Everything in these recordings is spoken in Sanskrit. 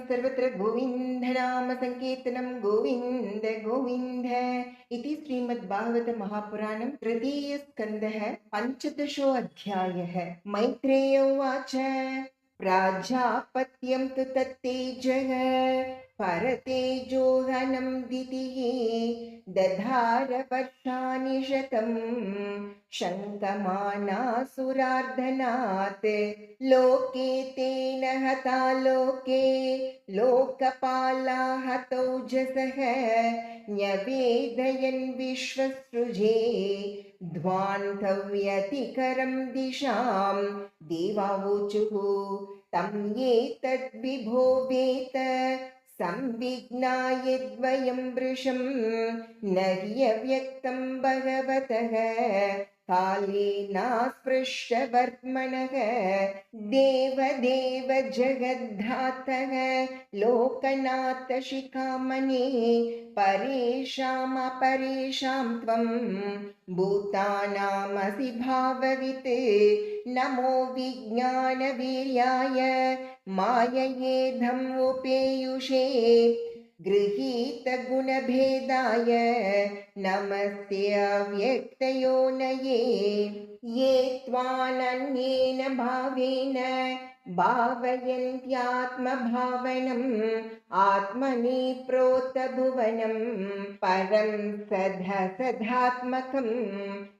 सर्वत्र गोविन्दनाम संकीर्तनं गोविन्द गोविन्द इति श्रीमद्भागवत महापुराणं तृतीयस्कन्धः पञ्चदशोऽध्यायः। मैत्रेय उवाच प्राजापत्यं तु तत्तेजः परतेजोहनं दितिः दधार वर्षाणि शतं शङ्कमानासुरार्धनात् लोके तेन हता लोके लोकपाला हतौजसः न्यवेदयन् विश्वसृजे ध्वान्तव्यतिकरं दिशां देवावोचुः तं एतद्विभो वेत संविघ्नायद्वयं वृषं न ह्यव्यक्तं भगवतः कालेनास्पृष्टवर्त्मनः देवदेव जगद्धातः लोकनाथ शिखामणि परेषामपरेषां त्वं भूतानामसि भाववित् नमो विज्ञानवीर्याय माययेधम् उपेयुषे गृहीतगुणभेदाय नमस्ते अव्यक्तयोनये ये त्वानन्येन भावेन भावयन्त्यात्मभावनम् आत्मनि प्रोतभुवनं परं सदात्मकं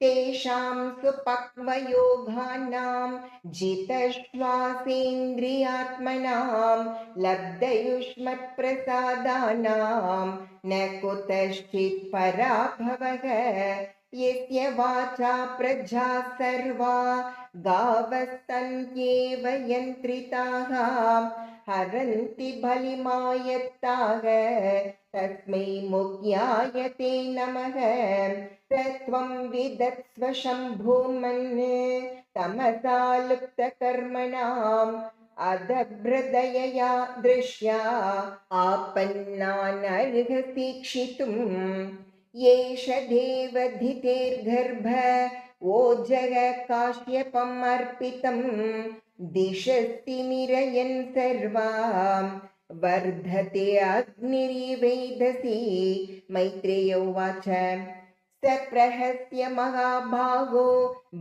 तेषां सुपक्वयोगानां जितश्वासेन्द्रियात्मनां लब्धयुष्मत्प्रसादानां न कुतश्चित् पराभवः यस्य वाचा प्रजा सर्वा गावस्तन्त्येव यन्त्रिताः हरन्ति बलिमायत्ताः तस्मै मुख्याय ते नमः तत्त्वं विदत्स्व शम्भोमन् तमसा लुप्तकर्मणाम् अदभ्रदयया दृश्या आपन्नानर्हतीक्षितुम् येष देवधितेर्गर्भ ओजः काश्यपम् अर्पितं दिशस्तिमिरयन् सर्वां वर्धते अग्निरिवेदसी। मैत्रेय उवाच स प्रहस्य महाभागो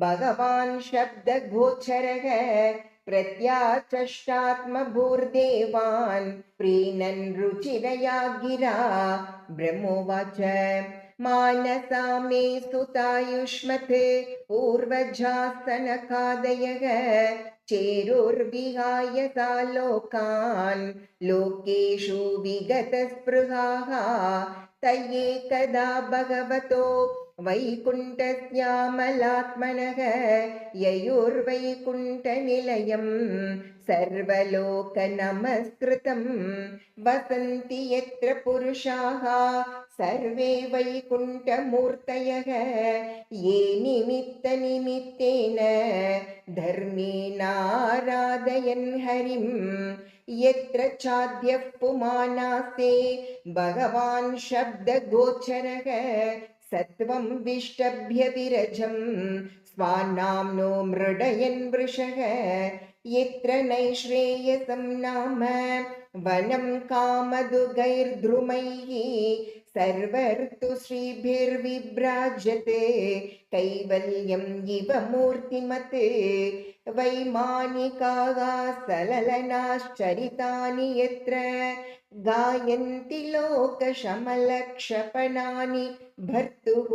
भगवान् शब्दगोचरः प्रत्याचष्टात्मभूर्देवान् प्रीणन् रुचिरया गिरा ब्रह्मोवाच मानसा मे सुतायुष्मत् पूर्वजासनकादयः चेरुर्विहाय सा लोकान् लोकेषु विगतस्पृहाः तयेकदा भगवतो वैकुण्ठस्यामलात्मनः ययोर्वैकुण्ठनिलयं सर्वलोकनमस्कृतं वसन्ति यत्र पुरुषाः सर्वे वैकुण्ठमूर्तयः ये निमित्तनिमित्तेन धर्मेणाराधयन् हरिं यत्र चाद्यः पुमानास्ते भगवान् शब्दगोचरः सत्वं विष्टभ्य विरजं स्वानाम्नो मृडयन् वृषः यत्र नैश्रेयसं नाम वनं कामदुगैर्द्रुमैः सर्वर्तुश्रीभिर्विभ्राजते कैवल्यम् इव मूर्तिमत् वैमानिकाः सललनाश्चरितानि यत्र गायन्ति लोकशमलक्षपणानि भर्तुः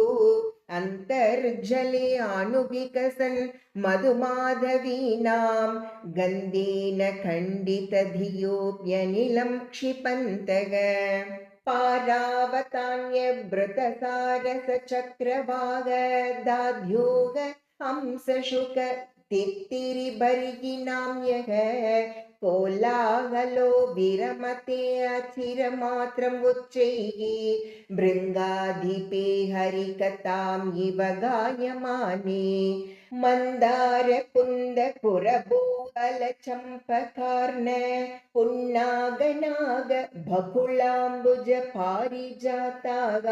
अन्तर्जले अनुविकसन् मधुमाधवीनां गन्धेन खण्डितधियोऽप्यनिलं क्षिपन्तः पारावतान्यभृतसारसचक्रवागदाध्योग हंसशुक तित्तिरिबर्हिनाम्यः कोलाहलो विरमते अचिरमात्रम् उच्चैः भृङ्गाधिपे हरिकथाम् इव गायमाने मन्दारकुन्दकुरभूहलचम्पकार्न पुन्नागनाग बकुलाम्बुज पारिजाताः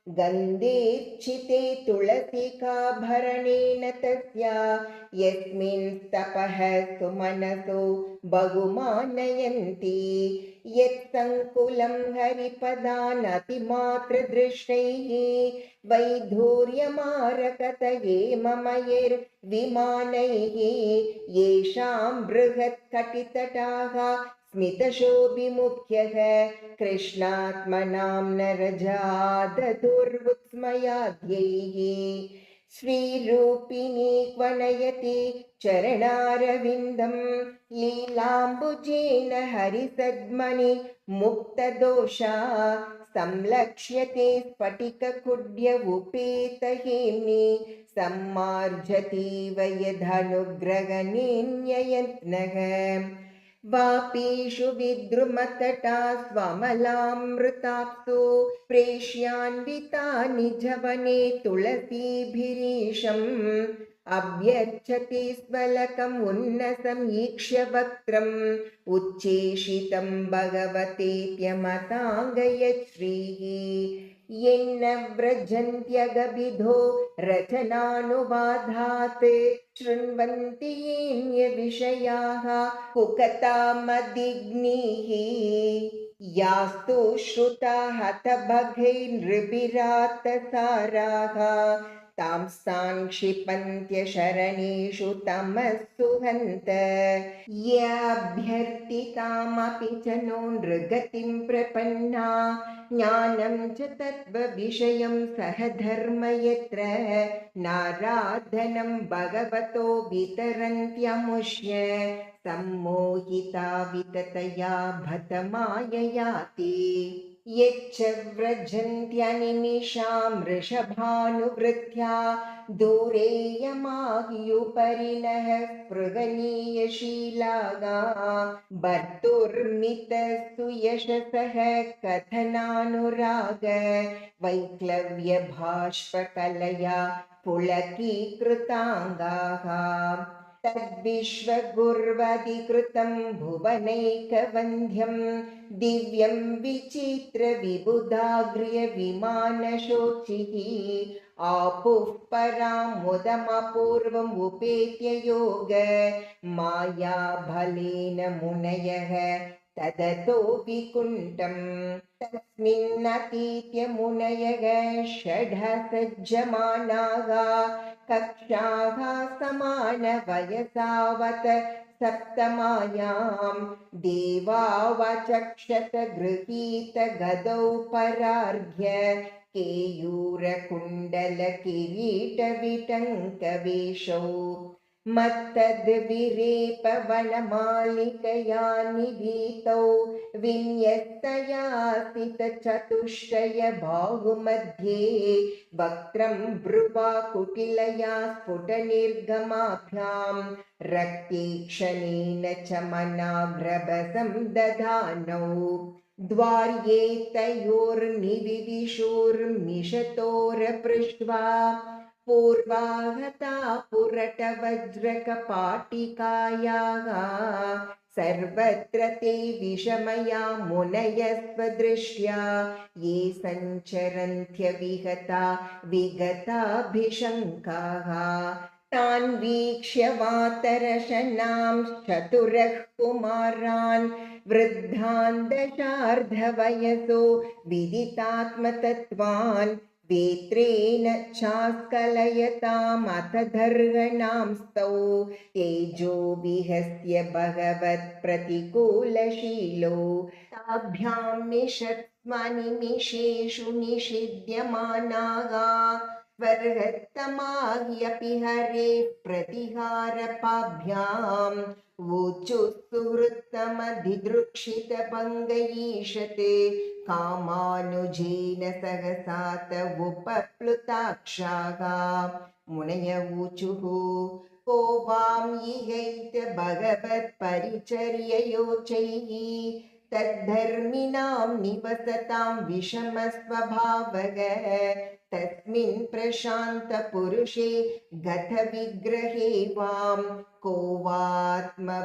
गन्धेर्चिते तुलसिकाभरणेन तस्या यस्मिन् तपः सुमनसो बहुमानयन्ति यत्सङ्कुलं हरिपदानतिमात्रदृष्टैः वैधूर्यमारकतये ममयैर्विमानैः येषां बृहत्कटितटाः स्मितशोभिमुख्यः कृष्णात्मनां नरजादधुर्वुत्स्मयाद्यैः श्रीरूपिणी क्वनयति चरणारविन्दं लीलाम्बुजेन हरिसद्मनि मुक्तदोषा संलक्ष्यते स्फटिककुड्य उपेतहेम्नि सम्मार्जतीव यदनुग्रहणेन्ययत्नः वापीषु विद्रुमतटा स्वमलामृताप्सु प्रेष्यान्विता निजवने तुलसीभिरीशम् अभ्यर्चति स्वलकम् उन्नसमीक्ष्य वक्त्रम् उच्चेषितं भगवतेत्यमताङ्गयत् श्रीः येन व्रजन्त्यगभिधो रचनानुवादात् शृण्वन्ति येन्य विषयाः कुकतामदिग्निः यास्तु श्रुता हतभगैर्नृभिरातसाराः तांस्तान् क्षिपन्त्य शरणेषु तमस्सु हन्त याभ्यर्थितामपि च नो नृगतिं प्रपन्ना ज्ञानं च तत्त्वविषयं सह धर्म यत्र नाराधनं भगवतो वितरन्त्यमुष्य सम्मोहिता विततया भतमाययाति यच्च व्रजन्त्यनिमिषां वृषभानुवृत्त्या दूरेयमाह्युपरिणः स्पृगनीयशीलागा भर्तुर्मितस्तु यशसः कथनानुराग वैक्लव्यभाष्पकलया पुलकीकृताङ्गाः तद्विश्वगुर्वधिकृतं भुवनैकवन्ध्यं दिव्यं विचित्रविबुधाग्र्यविमानशोचिः आपुः परामुदमपूर्वम् उपेत्य योग मायाबलेन मुनयः तदतो विकुण्ठम् तस्मिन्नतीत्य मुनयः षड्सज्जमानाः कक्षाः समानवयसावत सप्तमायां देवावचक्षत गृहीत गदौ परार्घ्य केयूरकुण्डलकिरीटविटङ्कवेषौ मत्तद्विरेपवनमालिकया निभीतौ विन्यस्तया स्थितचतुष्टय बाहुमध्ये वक्त्रं भ्रुवा कुटिलया स्फुटनिर्गमाभ्यां रक्तीक्षणेन च मनाग्रभसं दधानौ द्वार्ये तयोर्निविविशोर्मिषतोरपृष्ट्वा पूर्वागता पुरटवज्रकपाटिकायाः सर्वत्र ते विषमया मुनयस्वदृष्ट्या ये सञ्चरन्त्यविहता विगताभिशङ्काः तान् वीक्ष्य वातरशनां चतुरः कुमारान् वृद्धान् दशार्धवयसो विदितात्मतत्त्वान् वेत्रेण चास्कलयतामथ दर्हणांस्तौ तेजो विहस्य भगवत्प्रतिकूलशीलो ताभ्यां निषत्स्मनिमिषेषु निषिध्यमानाः वर्हत्तमाह्यपि हरेः प्रतिहारपाभ्याम् ऊचुः सुहृत्तमधिदृक्षितभङ्गईषते कामानुजेन सहसात उपप्लुताक्षाः मुनय ऊचुः को वां इहैत भगवत्परिचर्ययोचैः तद्धर्मिणां निवसतां विषमस्वभावः तस्मिन् प्रशान्तपुरुषे गतविग्रहे वां को वात्मवत्कुहकयोः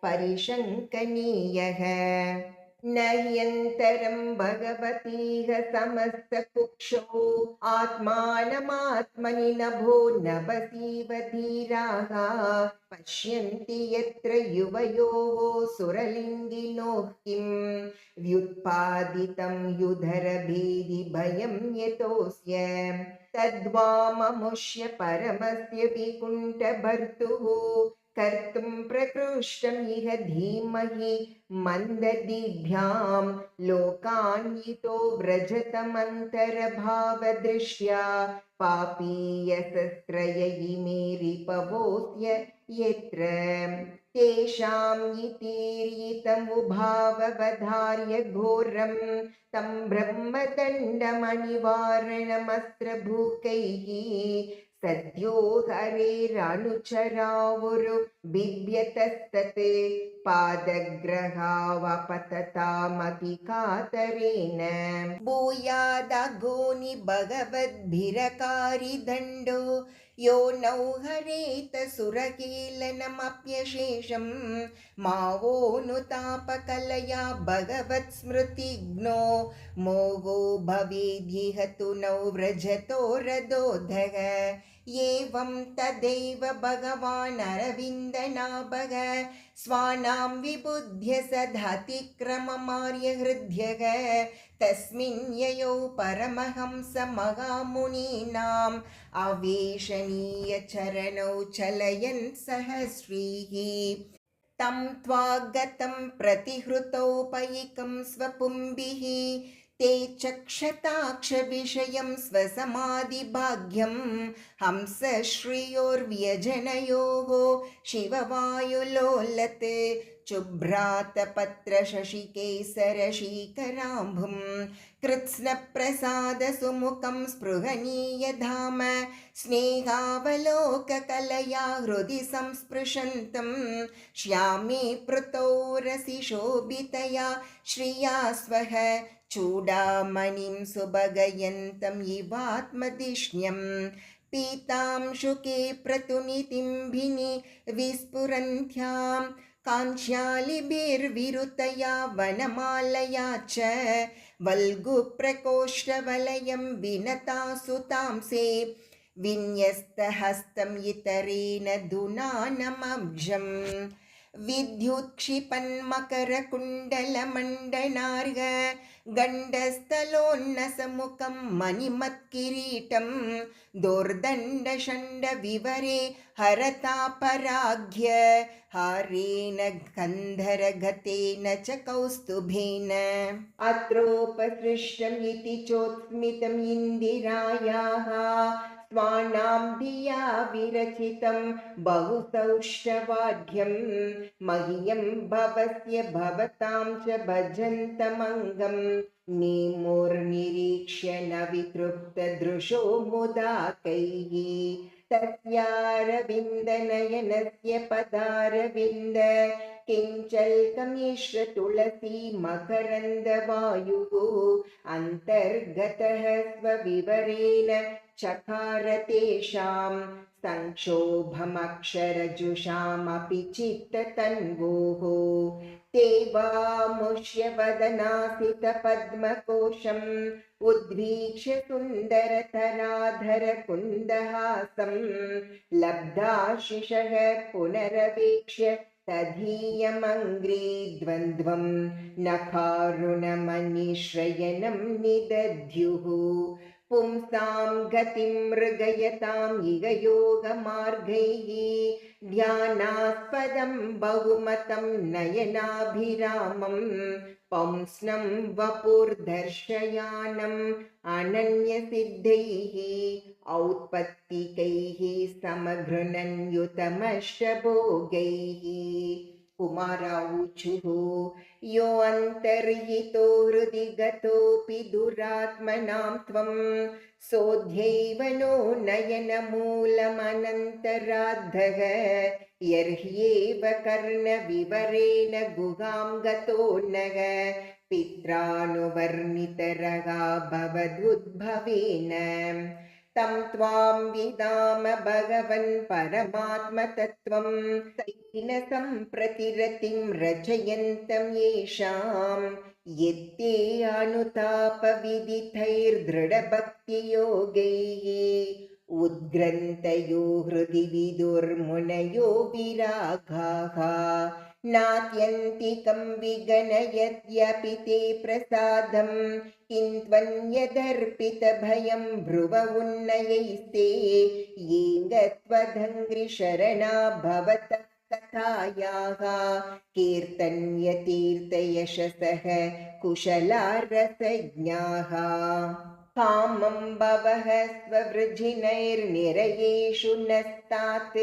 परिशङ्कनीयः न ह्यन्तरं भगवतीह समस्तकुक्षौ आत्मानमात्मनि नभो नभसीव धीराः पश्यन्ति यत्र युवयोः सुरलिङ्गिनोः किं व्युत्पादितं युधरभेदि भयं यतोऽस्य तद्वाममुष्य परमस्य विकुण्ठभर्तुः कर्तुं प्रकृष्टम् इह धीमहि मन्ददिभ्यां लोकान्वितो व्रजतमन्तरभावदृष्ट्या पापीयसस्त्रय इमे रिपवोऽस्य यत्र तेषां यितीर्यितमुभाववधार्य घोरं तं ब्रह्मदण्डमनिवारणमस्त्रभूकैः सद्यो हरेरनुचरावुरु बिभ्यतस्तत् पादग्रहावपततामपि कातरेण भूयादघोनि भगवद्भिरकारिदण्डो यो नौ हरेत सुरकेलनमप्यशेषं मावोऽनुतापकलया भगवत्स्मृतिघ्नो मोहो भवेद्येह तु नौ व्रजतो रदोधः एवं तदैव भगवान् अरविन्दनाभः स्वानां विबुध्य सदतिक्रममार्यहृद्यः तस्मिन् ययौ परमहंसमहामुनीनाम् अवेशनीयचरणौ चलयन् सहस्रीः तं त्वागतं प्रतिहृतौपैकं स्वपुंभिः ते चक्षताक्षविषयं स्वसमाधिभाग्यं हंसश्रियोर्व्यजनयोः शिववायुलोलते शुभ्रातपत्रशशिकेसरशीकराम्भुं कृत्स्नप्रसादसुमुखं स्पृहणीयधाम स्नेहावलोककलया हृदि संस्पृशन्तं श्यामे पृतौ रसि शोभितया श्रिया स्वः चूडामणिं सुभगयन्तम् इवात्मधिष्ण्यं पीतांशुके प्रतुनितिम्भिनि विस्फुरन्त्यां काञ्च्यालिभिर्विरुतया वनमालया च वल्गुप्रकोष्ठवलयं विनता सुतांसे विन्यस्तहस्तं इतरेण दुनानमब्जम् विद्युत्क्षिपन्मकरकुण्डलमण्डनार्घ गण्डस्थलोन्नसमुखं मणिमत्किरीटं दोर्दण्डषण्डविवरे हरतापराघ्य हारेण गन्धरगतेन च कौस्तुभेन अत्रोपसृष्टम् इति चोत्स्मितम् इन्दिरायाः स्वानां धिया विरचितं बहुसौष्ठवाढ्यं मह्यं भवस्य भवतां च भजन्तमङ्गं नेमुर्निरीक्ष्य न वितृप्तदृशो मुदा कैः तस्यारविन्दनयनस्य पदारविन्द किञ्चल्कमिश्र तुलसी मकरन्दवायुः अन्तर्गतः स्वविवरेण चकार तेषां संक्षोभमक्षरजुषामपि चित्ततन्वोः ते वामुष्य वदनासितपद्मकोशम् उद्वीक्ष्य सुन्दरतराधरकुन्दहासं लब्धाशिषः पुनरवेक्ष्य तदीयमङ्ग्रे द्वन्द्वं नखारुणमनिश्रयनं निदध्युः पुंसां गतिं मृगयताम् इह योगमार्गैः ध्यानास्पदं बहुमतं नयनाभिरामं पुंस्नं वपुर्दर्शयानम् अनन्यसिद्धैः औत्पत्तिकैः समघृणन्युतमश्चभोगैः कुमाराऊचुः यो अन्तर्हितो हृदि गतोऽपि दुरात्मनां त्वं सोऽध्यैव नो नयनमूलमनन्तराद्धः यर्ह्येव कर्णविवरेण गुहां गतो नः पित्रानुवर्णितरगा भवदुद्भवेन तं त्वां विदाम भगवन् परमात्मतत्त्वं न सम्प्रतिरतिं रचयन्तं येषां यत्ते अनुतापविदितैर्दृढभक्तियोगैः उद्ग्रन्थयो हृदि विदुर्मुनयो विरागाः नात्यन्तिकं विगणयत्यपि ते प्रसादं किन्त्वन्यदर्पितभयं भ्रुव उन्नयैस्ते ये गत्वदङ्घ्रिशरणा भवतः कथायाः कीर्तन्यतीर्थयशसः कुशलारसज्ञाः कामं भवः स्ववृजिनैर्निरयेषु नस्तात्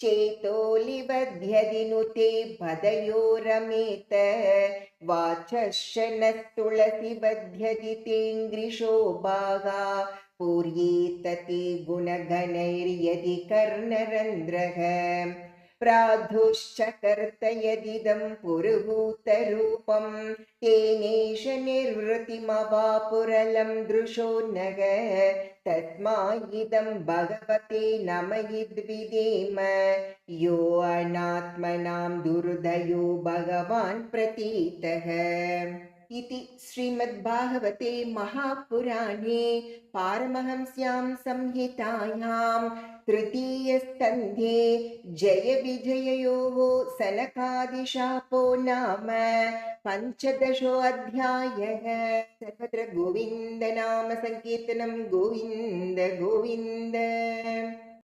चेतोलिबध्यदिनुते पदयोरमेत वाचश्च नस्तुलसि बध्यदि तेऽङ्घ्रिशोभागा पूर्येतते गुणगणैर्यदि कर्णरन्ध्रः प्राधुश्च कर्तयदिदं पुरुहूतरूपं तेनेष निर्वृतिमवापुरलं दृशो नग तस्मायिदं भगवते नमयिद्विदेम यो अनात्मनां दुर्दयो भगवान् प्रतीतः इति श्रीमद्भागवते महापुराणे पारमहंस्यां संहितायां तृतीयस्कन्धे जयविजययोः सनकादिशापो नाम पञ्चदशोऽध्यायः। सर्वत्र गोविन्द नाम संकीर्तनं गोविन्द गोविन्द।